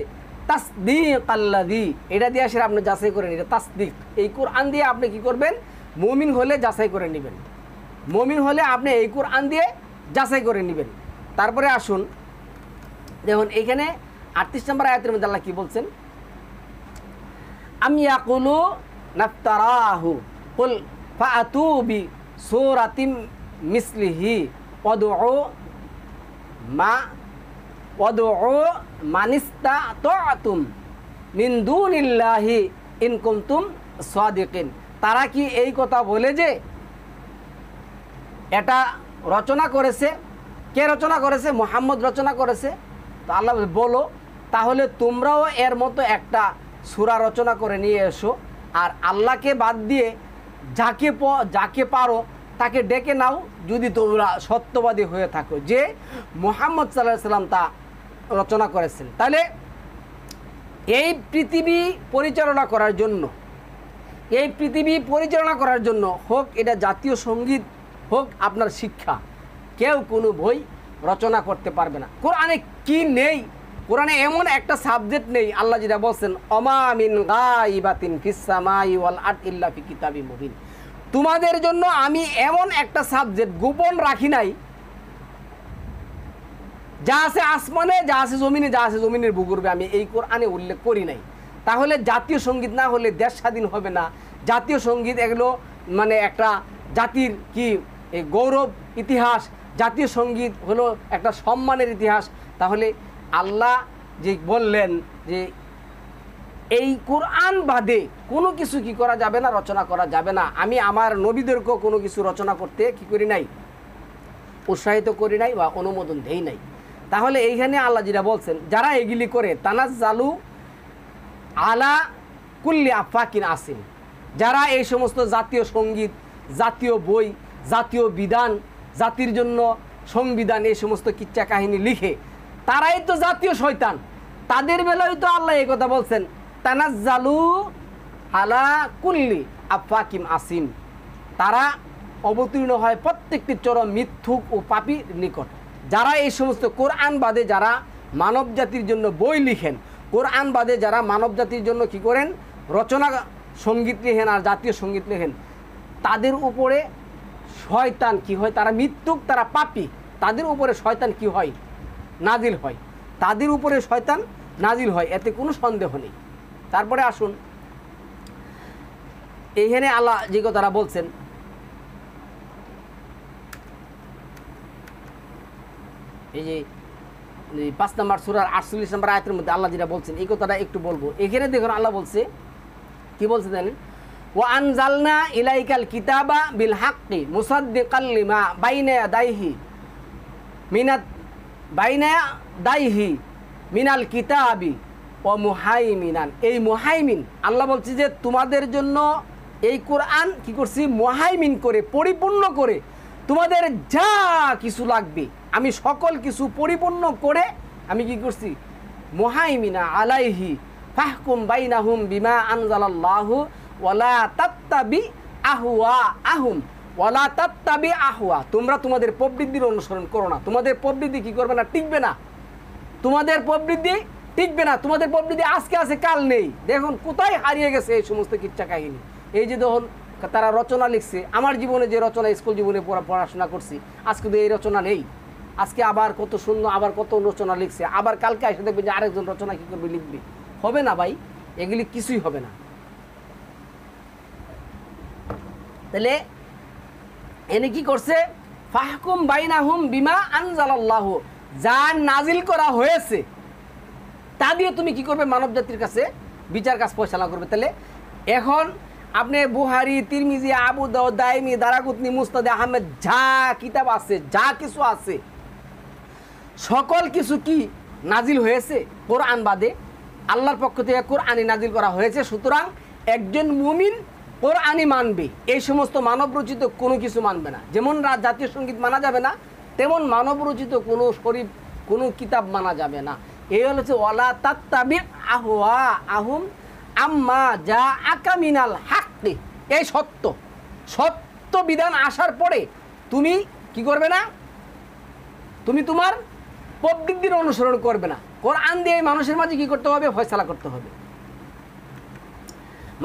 Speaker 1: তাসদিক আল্লাযী, এটা দিয়ে আসলে আপনি যাচাই করে নেবেন। তাসদিক এই কোরআন দিয়ে আপনি কি করবেন, মুমিন হলে যাচাই করে নেবেন, মুমিন হলে আপনি এই কোরআন দিয়ে যাচাই করে নেবেন। তারপরে আসুন, দেখুন এখানে 38 নম্বর আয়াতের মধ্যে আল্লাহ কি বলছেন, আম ইয়াকুলু নাফতারাহু কুল ফাআতু বি সূরাতিম মিসলিহি ওয়াদউ মানিস্তাতাতুম মিন দুনিল্লাহি ইন কুনতুম সাদিকিন। তারা কি এই কথা বলে যে এটা রচনা করেছে? কে রচনা করেছে? মুহাম্মদ রচনা করেছে। তো আল্লাহ বলো, তাহলে তোমরাও এর মতো একটা সূরা রচনা করে নিয়ে এসো, আর আল্লাহকে বাদ দিয়ে যাকে পারো তাকে ডেকে নাও, যদি তোমরা সত্যবাদী হয়ে থাকো যে মুহাম্মদ সাল্লাল্লাহু আলাইহি সাল্লাম তা রচনা করেছেন। তাহলে এই পৃথিবী পরিচালনা করার জন্য হোক এটা জাতীয় সঙ্গীত, হোক আপনার শিক্ষা, কেউ কোনো বই রচনা করতে পারবে না। কোরআনে কি নেই? কোরআনে এমন একটা সাবজেক্ট নেই, আল্লাহ যেটা বলছেন ওমা মিন গায়বাতিন ফিস সামাই ওয়াল আরদি ইল্লা ফি কিতাবিম মুবিন। তোমাদের জন্য আমি এমন একটা সাবজেক্ট গোপন রাখি নাই, যা আছে আসমানে, যা আছে জমিনে, যা আছে জমিনের ভূগর্ভে, আমি এই কোরআনে উল্লেখ করি নাই। তাহলে জাতীয় সঙ্গীত না হলে দেশ স্বাধীন হবে না। জাতীয় সঙ্গীত এগুলো মানে একটা জাতির কি এই গৌরব ইতিহাস, জাতীয় সঙ্গীত হলো একটা সম্মানের ইতিহাস। তাহলে আল্লাহ যে বললেন যে এই কোরআন বাদে কোনো কিছু কি করা যাবে না, রচনা করা যাবে না। আমি আমার নবীদেরকেও কোনো কিছু রচনা করতে কি করি নাই, উৎসাহিত করি নাই বা অনুমোদন দেই নাই। তাহলে এইখানে আল্লাহ যেটা বলছেন, যারা এগুলি করে তানাজ্জালু আলা কুল্লি আফাকিন আসিন, যারা এই সমস্ত জাতীয় সঙ্গীত, জাতীয় বই, জাতীয় বিধান, জাতির জন্য সংবিধান, এই সমস্ত কিচ্ছা কাহিনী লিখে, তারাই তো জাতীয় শয়তান। তাদের বেলায় তো আল্লাহ এই কথা বলছেন, তানাজ্জালু আলা কুল্লি আফাকিম আসিম, তারা অবতীর্ণ হয় প্রত্যেকটি চরম মিথ্যুক ও পাপীর নিকট। যারা এই সমস্ত কোরআন বাদে যারা মানব জাতির জন্য বই লিখেন, কোরআন বাদে যারা মানব জাতির জন্য কি করেন, রচনা সঙ্গীত লেখেন আর জাতীয় সঙ্গীত লেখেন, তাদের উপরে শয়তান কি হয়, তারা মিথ্যুক, তারা পাপী, তাদের উপরে শয়তান কি হয়, নাজিল হয়, তাদের উপরে শয়তান নাজিল হয়, এতে কোনো সন্দেহ নেই। তারপরে আসুন, এইখানে আল্লাহ যে কথাটা বলছেন, এই যে 5 নম্বর সূরার 48 নম্বর আয়াতের মধ্যে আল্লাহ যেটা বলছেন, এই কথাটা একটু বলবো। এখানে দেখুন আল্লাহ বলছে, কি বলছে জানেন, ওয়া আনজালনা ইলাইকাল কিতাবা বিল হাক্কি মুসাদ্দিকাল লিমা বাইনা ইয়াদাইহি মিনাল কিতাবি ও মুহাইমিনান। এই মুহাইমিন আল্লাহ বলছে যে তোমাদের জন্য এই কোরআন কি করছি, মুহাইমিন করে, পরিপূর্ণ করে, তোমাদের যা কিছু লাগবে আমি সকল কিছু পরিপূর্ণ করে আমি কি করছি, মুহাইমিনা আলাইহি ফাহকুম বাইনাহুম বিমা আনজালাল্লাহু ওয়ালা তাত্তাবি আহওয়াআহুম ওয়ালা তাত্তাবি আহওয়া। তোমরা তোমাদের প্রবৃত্তির অনুসরণ করো না। তোমাদের প্রবৃত্তি কি করবে না, টিকবে না। তোমাদের প্রবৃত্তি টিকবে না। তোমাদের প্রবৃত্তি আজকে আছে, কাল নেই। দেখুন কোথায় হারিয়ে গেছে এই সমস্ত কিচ্ছা কাহিনী। এই যে দেখুন তারা রচনা লিখছে, আমার জীবনে যে রচনা, স্কুল জীবনে পড়াশোনা করছি, আজকে তো এই রচনা নেই। আজকে আবার কত সুন্দর, আবার কত রচনা লিখছে, আবার কালকে এসে দেখবে যে আরেকজন রচনা কী করবে, লিখবে। হবে না ভাই, এগুলি কিছুই হবে না। তাহলে এনে কি করছে, ফাহকুম বাইনাহুম বিমা আনজালাল্লাহু, যা নাজিল করা হয়েছে তা দিয়ে তুমি কি করবে, মানব জাতির কাছে বিচার কাজ ফয়সালা করবে। তাহলে এখন আপনি বুহারি, তিরমিজি, আবু দাউদ, দাইমি, দারাকুতনি, মুস্তাদ আহমেদ, যা কিতাব আছে, যা কিছু আছে, সকল কিছু কি নাজিল হয়েছে কোরআন বাদে, আল্লাহর পক্ষ থেকে কোরআনই নাজিল করা হয়েছে। সুতরাং একজন মুমিন কোরআনই মানবে, এই সমস্ত মানব রচিত কোনো কিছু মানবে না। যেমন জাতীয় সঙ্গীত মানা যাবে না, তেমন মানব রচিত কোনো শরীফ কোনো কিতাব মানা যাবে না। এই হচ্ছে ওয়ালা তাত্তাবি আহওয়াআহুম আম্মা যা আকামিনাল হাক্কি। এই সত্য বিধান আসার পরে তুমি কি করবে না, তুমি তোমার প্রবৃত্তির অনুসরণ করবে না। কোরআন দিয়ে মানুষের মাঝে কি করতে হবে, ফয়সালা করতে হবে।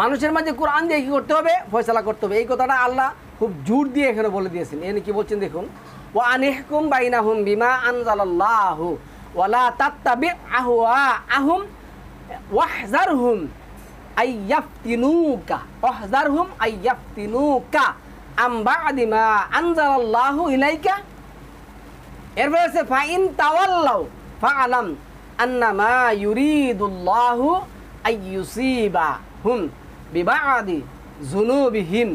Speaker 1: মানুষের মাঝে কোরআন দিয়ে কি করতে হবে, ফয়সালা করতে হবে। এই কথাটা আল্লাহ খুব জোর দিয়ে এখানে বলে দিয়েছেন। এখানে কি বলছেন দেখুন, ওয়া আনিহকুম বাইনাহুম বিমা আনজালাল্লাহু ওয়ালা তাত্তাবি আহওয়াআহুম ওয়াহজারহুম আইয়াফতিনুকা আম বা'দি মা আনজালাল্লাহু ইলাইকা। এরপর আছে ফাইন তাওয়াল্লাউ ফাআলাম আন্নামা ইউরিদুল্লাহু আইয়ুসিবাহুম বিবা'দি যুনুবিহিম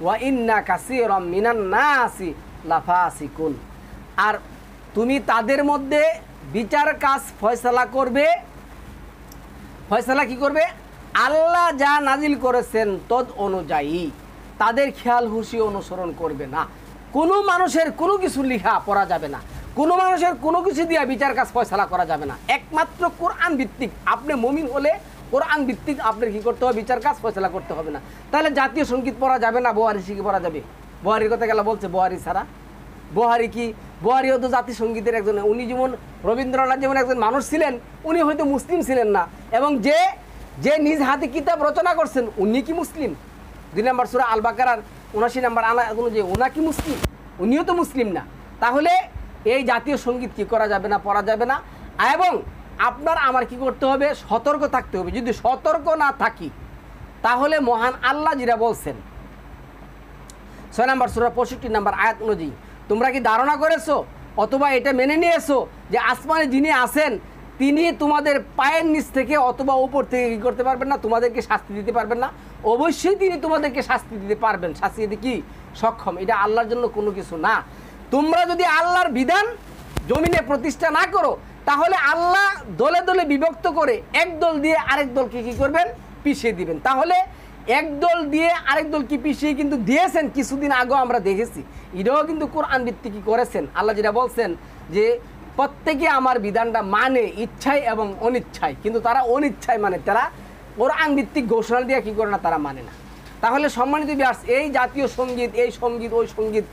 Speaker 1: ওয়া ইন্না কাসীরাম মিনান নাসি লাফাসিকুন। আর তুমি তাদের মধ্যে বিচার কাজ ফয়সালা করবে। ফয়সালা কি করবে, আল্লাহ যা নাজিল করেছেন তদ অনুযায়ী, তাদের খেয়াল হুঁশি অনুসরণ করবে না। কোনো মানুষের কোনো কিছু লিখা পড়া যাবে না, কোনো মানুষের কোনো কিছু দিয়ে বিচার কাজ ফয়সালা করা যাবে না। একমাত্র কোরআন ভিত্তিক, আপনি মুমিন হলে কোরআন ভিত্তিক আপনার কী করতে হবে, বিচার কাজ ফয়সালা করতে হবে না। তাহলে জাতীয় সঙ্গীত পড়া যাবে না, বোহারি শিখে পড়া যাবে। বোহারির কথা গেলা বলছে, বোহারি ছাড়া, বোহারি কি, বোহারিও তো জাতীয় সঙ্গীতের একজন। উনি যেমন রবীন্দ্রনাথ যেমন একজন মানুষ ছিলেন, উনি হয়তো মুসলিম ছিলেন না, এবং যে নিজ হাতে কিতাব রচনা করছেন উনি কি মুসলিম? 2 নম্বর সূরা আল বাকারার 79 নম্বর আয়াত অনুযায়ী ওনা কি মুসলিম? উনিও তো মুসলিম না। তাহলে এই জাতীয় সঙ্গীত কি করা যাবে না, পড়া যাবে না। এবং আপনার আমার কি করতে হবে, সতর্ক থাকতে হবে। যদি সতর্ক না থাকি তাহলে মহান আল্লাহ যেটা বলছেন 6 নম্বর সূরা 65 নম্বর আয়াত অনুযায়ী। তোমরা কি ধারণা করেছো অথবা এটা মেনে নিয়েছো যে আসমানে যিনি আছেন তিনি তোমাদের পায়ের নিচ থেকে অথবা উপর থেকে কী করতে পারবেন না, তোমাদেরকে শাস্তি দিতে পারবেন না? অবশ্যই তিনি তোমাদেরকে শাস্তি দিতে পারবেন, শাস্তি দিতে কি সক্ষম। এটা আল্লাহর জন্য কোনো কিছু না। তোমরা যদি আল্লাহর বিধান জমিনে প্রতিষ্ঠা না করো তাহলে আল্লাহ দলে দলে বিভক্ত করে এক দল দিয়ে আরেক দলকে কী করবেন, পিছিয়ে দিবেন। তাহলে এক দল দিয়ে আরেক দলকে পিছিয়ে কিন্তু দিয়েছেন, কিছুদিন আগেও আমরা দেখেছি। এটাও কিন্তু কোরআন ভিত্তিক কী করেছেন, আল্লাহ যেটা বলছেন যে প্রত্যেকে আমার বিধানটা মানে ইচ্ছায় এবং অনিচ্ছায়, কিন্তু তারা অনিচ্ছায় মানে, তারা কোরআন ভিত্তিক ঘোষণা দিয়ে কী করে না, তারা মানে না। তাহলে সম্মানিত ভিউয়ার্স, এই জাতীয় সঙ্গীত, এই সঙ্গীত, ওই সঙ্গীত,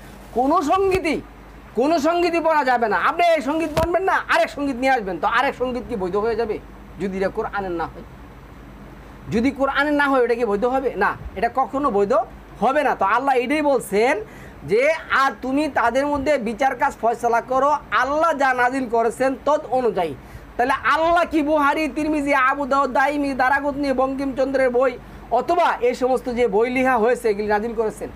Speaker 1: কোনো সঙ্গীতই পড়া যাবে না। আপনি এই সঙ্গীত পড়বেন না, আরেক সঙ্গীত নিয়ে আসবেন, তো আরেক সঙ্গীত কি বৈধ হয়ে যাবে যদি এটা কোরআনের না হয়? যদি কোরআনের না হয় এটা কি বৈধ হবে? না, এটা কখনো বৈধ হবে না। তো আল্লাহ এটাই বলছেন যে আর তুমি তাদের মধ্যে বিচার কাজ ফয়সালা করো আল্লাহ যা নাজিল করেছেন তদ অনুযায়ী। তাহলে আল্লাহ কি বুহারি, তিরমিজি, আবু দাউদ, দাইমি, দারাকুতনি, বঙ্কিমচন্দ্রের বই অথবা এই সমস্ত যে বই লেখা হয়েছে এগুলি নাজিল করেছেন?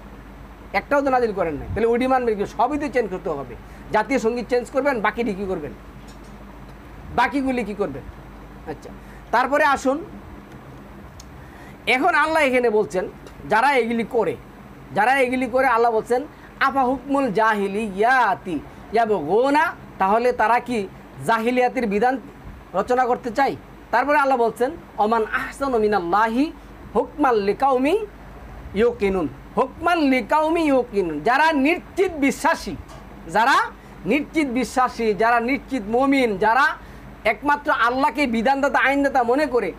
Speaker 1: একটাও তো নাজিল করেন নাই। তাহলে ওইটি মানবেন কি? সবই তো চেঞ্জ করতে হবে। জাতীয় সঙ্গীত চেঞ্জ করবেন, বাকিটি কী করবেন, বাকিগুলি কি করবেন? আচ্ছা, তারপরে আসুন, এখন আল্লাহ এখানে বলছেন যারা এগুলি করে আল্লাহ বলছেন আফা হুকমুল জাহিলিয়াতি ইয়াবগুনা, তাহলে তারা কি জাহিলিয়াতের বিধান রচনা করতে চায়? তারপরে আল্লাহ বলছেন ওমান আহসানু মিনাল্লাহি হুকমান লিকাউমি ইউকিনুন, হুকমান লিকাউমি ইউকিনুন, যারা নিশ্চিত বিশ্বাসী, যারা নিশ্চিত মুমিন, যারা একমাত্র আল্লাহকে বিধানদাতা, আইনদাতা মনে করে,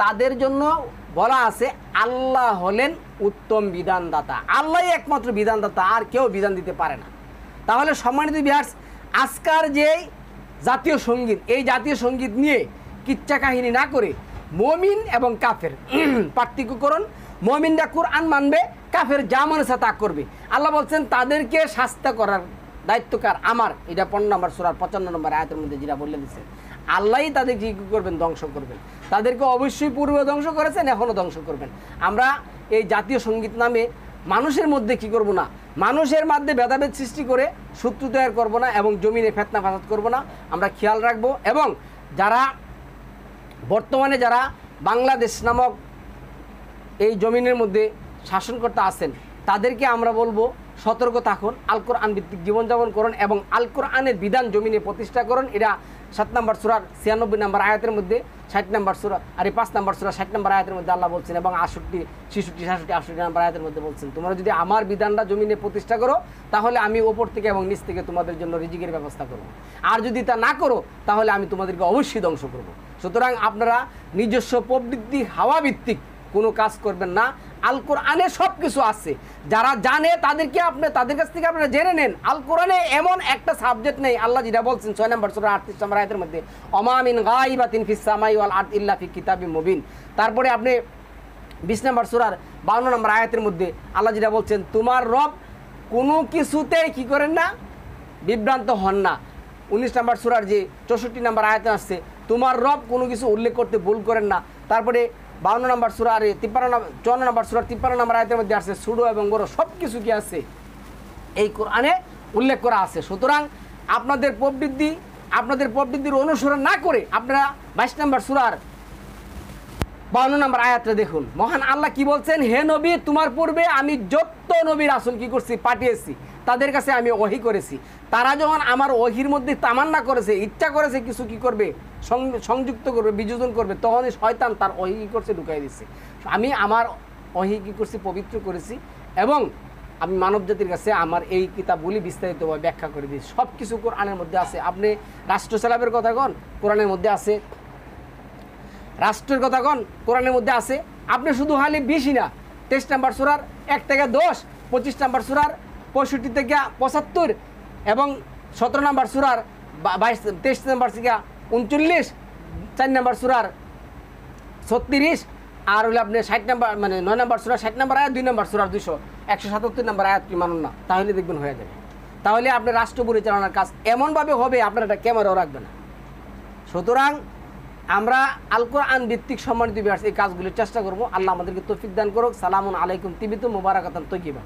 Speaker 1: তাদের জন্য বলা আছে আল্লাহ হলেন উত্তম বিধানদাতা। আল্লাহই একমাত্র বিধানদাতা, আর কেউ বিধান দিতে পারে না। তাহলে সম্মানিত ভিউয়ার্স, আজকার যে জাতীয় সঙ্গীত, এই জাতীয় সঙ্গীত নিয়ে কিচ্ছা কাহিনী না করে মুমিন এবং কাফের পার্থক্য করুন। মুমিনরা কোরআন মানবে, কাফের যা মনে চায় তা করবে। আল্লাহ বলছেন তাদেরকে শাস্তি করার দায়িত্বকার আমার। এটা 15 নম্বর সূরার 55 নম্বর আয়াতের মধ্যে যেটা বলে দিচ্ছেন, আল্লাহই তাদেরকে কী করবেন, ধ্বংস করবেন। তাদেরকে অবশ্যই পূর্বে ধ্বংস করেছেন, এখনও ধ্বংস করবেন। আমরা এই জাতীয় সঙ্গীত নামে মানুষের মধ্যে কি করব না, মানুষের মধ্যে ভেদাভেদ সৃষ্টি করে শত্রু তৈরি করব না এবং জমিনে ফেতনা ফাসাদ করব না, আমরা খেয়াল রাখবো। এবং যারা বর্তমানে যারা বাংলাদেশ নামক এই জমিনের মধ্যে শাসনকর্তা আছেন তাদেরকে আমরা বলবো সতর্ক থাকুন, আল কোরআন ভিত্তিক জীবনযাপন করুন এবং আল কোরআনের বিধান জমিনে প্রতিষ্ঠা করুন। এটা 7 নম্বর সূরার 96 নম্বর আয়াতের মধ্যে, 60 নম্বর সূরা আর 5 নম্বর সূরা 60 নম্বর আয়াতের মধ্যে আল্লাহ বলছেন, এবং 68, 66, 67, 68 নম্বর আয়াতের মধ্যে বলছেন তোমরা যদি আমার বিধানটা জমিনে প্রতিষ্ঠা করো তাহলে আমি ওপর থেকে এবং নিচ থেকে তোমাদের জন্য রিজিকের ব্যবস্থা করব, আর যদি তা না করো তাহলে আমি তোমাদেরকে অবশ্যই ধ্বংস করব। সুতরাং আপনারা নিজস্ব প্রবৃত্তি হাওয়া ভিত্তিক কোনো কাজ করবেন না। আল কোরআনে সব কিছু আছে, যারা জানে তাদের কাছ থেকে আপনারা জেনে নেন। আল কোরআনে এমন একটা সাবজেক্ট নেই, আল্লাহ যেটা বলছেন 6 নম্বর সূরা 38 নম্বর আয়াতের মধ্যে ওমা মিন গায়বাতিন ফিস সামাই ওয়াল আরদি ইল্লা ফি কিতাবিম মুবিন। তারপরে আপনি 20 নম্বর সূরার 52 নম্বর আয়াতের মধ্যে আল্লাহ যেটা বলছেন তোমার রব কোনো কিছুতেই কি করেন না, বিভ্রান্ত হন না। 19 নম্বর সূরার যে 64 নম্বর আয়াতে আসছে তোমার রব কোনো কিছু উল্লেখ করতে ভুল করেন না। তারপরে 52 নম্বর সূরা আর 54 নম্বর সূরার 53 নম্বর আয়াতের মধ্যে আসছে ছোট এবং বড় সব কিছু কি আছে এই কোরআনে উল্লেখ করা আছে। সুতরাং আপনাদের প্রবৃত্তির অনুসরণ না করে আপনারা 22 নম্বর সূরার 52 নম্বর আয়াতটা দেখুন। মহান আল্লাহ কি বলছেন, হে নবী তোমার পূর্বে আমি যত নবী রাসূল কি করছি, পাঠিয়েছি, তাদের কাছে আমি ওহী করেছি। তারা যখন আমার ওহীর মধ্যে তামান্না করেছে, ইচ্ছা করেছে কিছু কি করবে, সংযুক্ত করবে, বিযোজন করবে, তখনই শয়তান তার ওহী কি করছে, ঢুকাই দিচ্ছে। আমি আমার ওহী কি করছি, পবিত্র করেছি এবং আমি মানব জাতির কাছে আমার এই কিতাবগুলি বিস্তারিতভাবে ব্যাখ্যা করে দিয়েছি। সব কিছু কোরআনের মধ্যে আছে। আপনি রাষ্ট্র চালাবের কথা কন, কোরআনের মধ্যে আছে। রাষ্ট্রের কথা কন, কোরআনের মধ্যে আছে। আপনি শুধু খালি 20 না, 23 নম্বর সূরার 1 থেকে 10, 25 নম্বর সূরার 65 থেকে 75 এবং 17 নম্বর সূরার 23 নম্বর থেকে 39, 4 নম্বর সূরার 36, আর হলে আপনি 60 নম্বর মানে 9 নম্বর সূরা 60 নম্বর আয়াত, 2 নম্বর সূরার 177 নম্বর আয়াত কি মানুন না, তাহলে দেখবেন হয়ে যাবে। তাহলে আপনি রাষ্ট্র পরিচালনার কাজ এমনভাবে হবে আপনার এটা ক্যামেরাও রাখবে না। সুতরাং আমরা আল কোরআন ভিত্তিক সম্মানিত ভিউয়ার্স এই কাজগুলির চেষ্টা করব। আল্লাহ আমাদেরকে তৌফিক দান করুক। সালামুন আলাইকুম তিবিতু মুবারাকাতান তৈয়িবা।